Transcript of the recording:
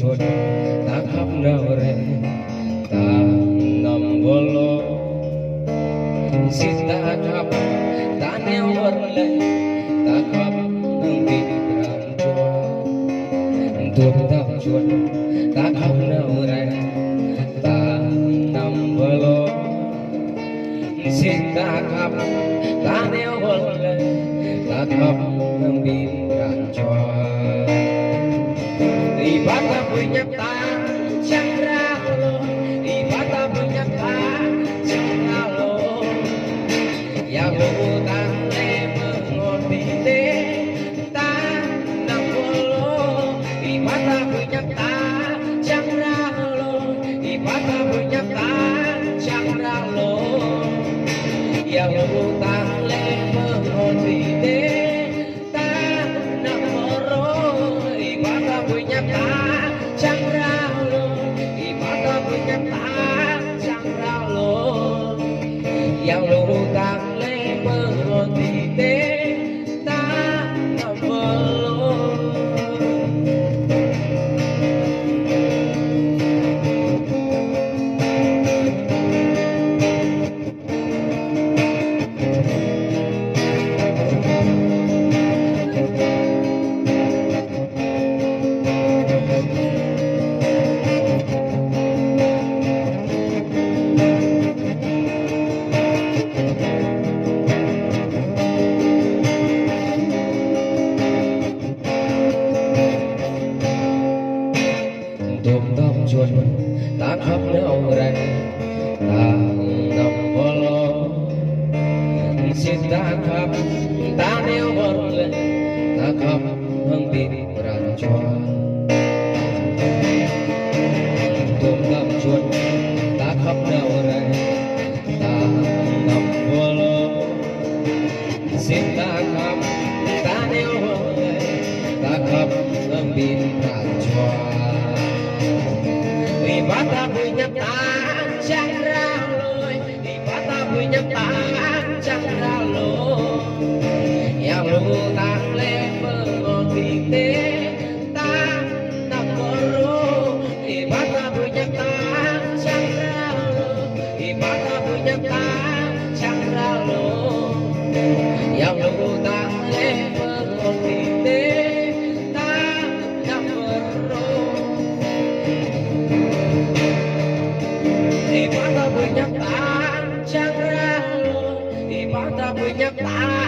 chuột ta khắp nào re ta nằm vô lô xin ta khắp ta neo vật lệ ta khắp nâng bị làm chua tuột ta chuột ta khắp nào re ta nằm vô lô xin ta khắp ta neo vật lệ ta khắp nâng bị làm chua ibadah punya ta cakra lo ibadah punya ta cakra lo yang lo tak le mengerti de ta nak lo ibadah punya ta cakra lo ibadah punya ta cakra lo yang lo tak le mengerti de punya ta chẳng ra lo ibadah punya ta chẳng ra lo yang lo tak le mengerti de ta nak lo chuột ta khắp nào re ta nằm vô lo xin ta khắp ta neo vật lệ ta khắp hăng tin rạng cho tôm đâm chuột ta khắp nào re ta nằm vô lo xin ta khắp ta neo vật lệ ta khắp hăng tin rạng cho ibadah punya ta cakra lo ibadah punya ta cakra lo yang lo tak le mengerti de ta nak lo ibadah punya ta cakra lo ibadah punya ta cakra lo yang lo tak le mengerti de ibadah punya ta cakra lo ibadah punya ta